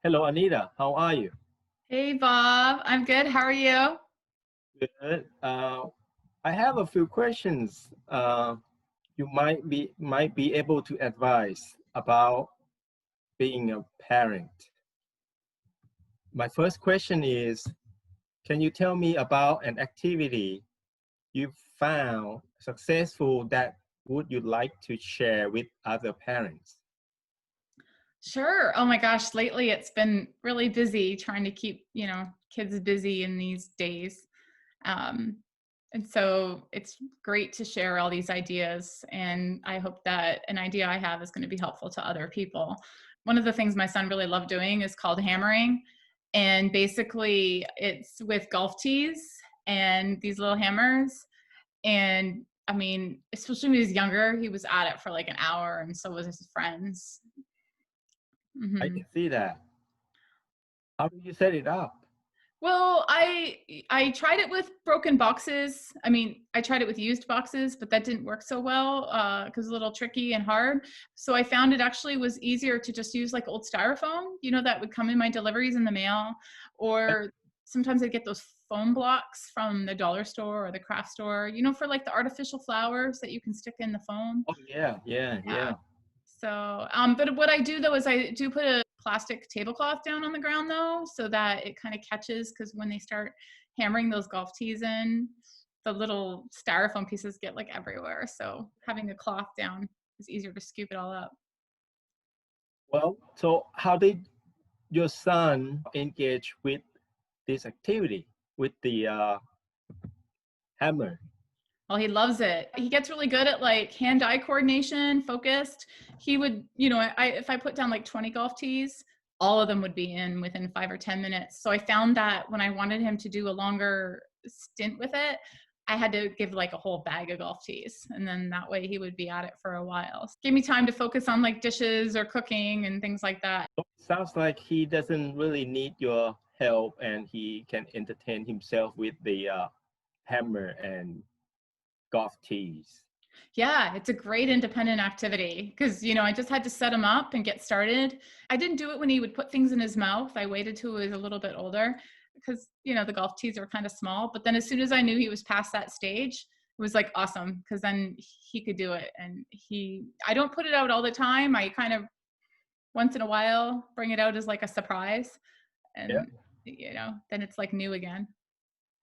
Hello, Anita. How are you? Hey Bob, I'm good. How are you? Good. I have a few questions. You might be able to advise about being a parent. My first question is, can you tell me about an activity you found successful that would you like to share with other parents? Sure. Oh my gosh, lately it's been really busy trying to keep, kids busy in these days. Um, and so it's great to share all these ideas. And I hope that an idea I have is going to be helpful to other people. One of the things my son really loved doing is called hammering. And basically, it's with golf tees and these little hammers. And I mean, especially when he was younger, he was at it for like an hour, and so was his friends. I can hmm see that. How do you set it up? Well, I tried it with broken boxes. I mean, I tried it with used boxes, but that didn't work so well because it's a little tricky and hard. So I found it actually was easier to just use like old styrofoam, that would come in my deliveries in the mail, Eh, or sometimes I get those foam blocks from the dollar store or the craft store, for like the artificial flowers that you can stick in the foam. Oh yeah, yeah, Yeah. yeah. So, but what I do though is I do put a plastic tablecloth down on the ground though, so that it kind of catches because when they start hammering those golf tees in, the little styrofoam pieces get like everywhere. So having a cloth down is easier to scoop it all up. Well, so how did your son engage with this activity with the hammer? Well, he loves it. He gets really good at like hand-eye coordination, focused. He would, if I put down like 20 golf tees, all of them would be in within 5 or 10 minutes. So I found that when I wanted him to do a longer stint with it, I had to give like a whole bag of golf tees. And then that way he would be at it for a while. Gave me time to focus on like dishes or cooking and things like that. So it sounds like he doesn't really need your help and he can entertain himself with the hammer and golf tees. Yeah, it's a great independent activity because, I just had to set him up and get started. I didn't do it when he would put things in his mouth. I waited till he was a little bit older because, the golf tees are kind of small. But then as soon as I knew he was past that stage, it was like awesome because then he could do it. And I don't put it out all the time. I kind of once in a while bring it out as like a surprise. Yeah, And, then it's like new again.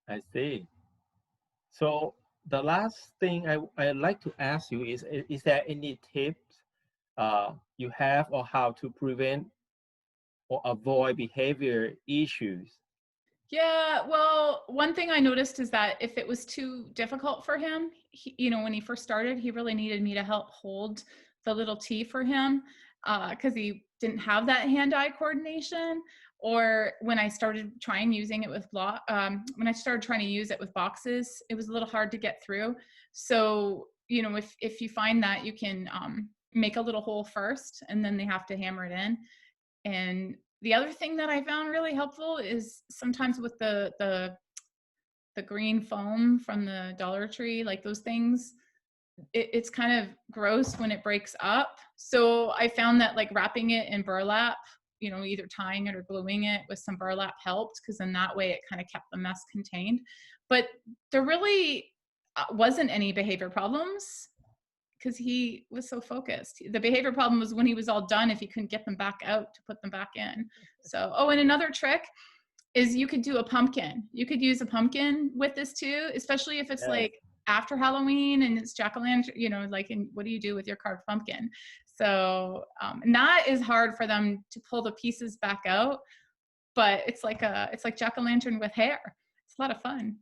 I see. So the last thing I'd like to ask you is there any tips you have or how to prevent or avoid behavior issues? Yeah, well, one thing I noticed is that if it was too difficult for him, when he first started, he really needed me to help hold the little T for him because he didn't have that hand-eye coordination. Or when I started trying using it with when I started trying to use it with boxes, it was a little hard to get through. So, if you find that you can make a little hole first, and then they have to hammer it in. And the other thing that I found really helpful is sometimes with the green foam from the Dollar Tree, like those things, it's kind of gross when it breaks up. So I found that like wrapping it in burlap, either tying it or gluing it with some burlap helped because then that way it kind of kept the mess contained. But there really wasn't any behavior problems because he was so focused. The behavior problem was when he was all done, if he couldn't get them back out to put them back in. So, oh, and another trick is you could do a pumpkin. You could use a pumpkin with this too, especially if it's Yes. like after Halloween and it's jack-o'-lantern, like, and what do you do with your carved pumpkin? So, and that is hard for them to pull the pieces back out, but it's like jack-o'-lantern with hair. It's a lot of fun.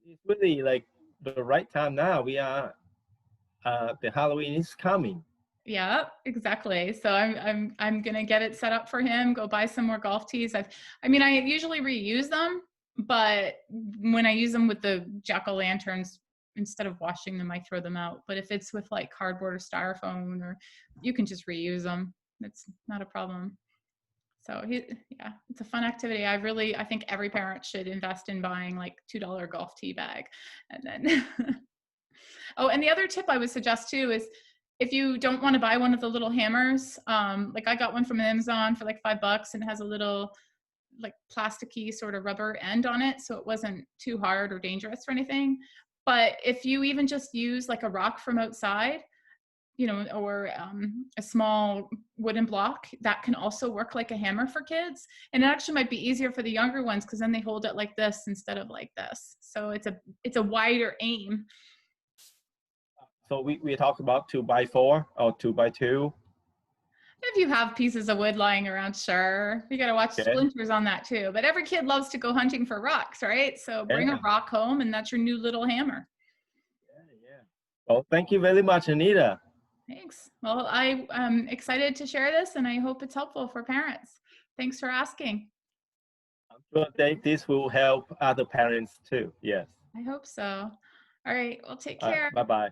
It's really like the right time now. The Halloween is coming. Yeah, exactly. So I'm gonna get it set up for him. Go buy some more golf tees. I usually reuse them, but when I use them with the jack o' lanterns, instead of washing them, I throw them out. But if it's with like cardboard or styrofoam, or you can just reuse them. It's not a problem. So yeah, it's a fun activity. I think every parent should invest in buying like $2 golf tee bag, and then. Oh, and the other tip I would suggest too is if you don't want to buy one of the little hammers, like I got one from Amazon for like $5 and it has a little like plasticky sort of rubber end on it, so it wasn't too hard or dangerous or anything. But if you even just use like a rock from outside, or a small wooden block, that can also work like a hammer for kids. And it actually might be easier for the younger ones because then they hold it like this instead of like this. So it's a wider aim. So we talk about 2x4 or 2x2. If you have pieces of wood lying around, sure. You got to watch Okay. splinters on that too. But every kid loves to go hunting for rocks, right? So bring a Yeah. rock home, and that's your new little hammer. Yeah. Well, thank you very much, Anita. Thanks. Well, I am excited to share this, and I hope it's helpful for parents. Thanks for asking. I'm sure this will help other parents too. Yes. I hope so. All right. Well, take All right. care. Bye bye.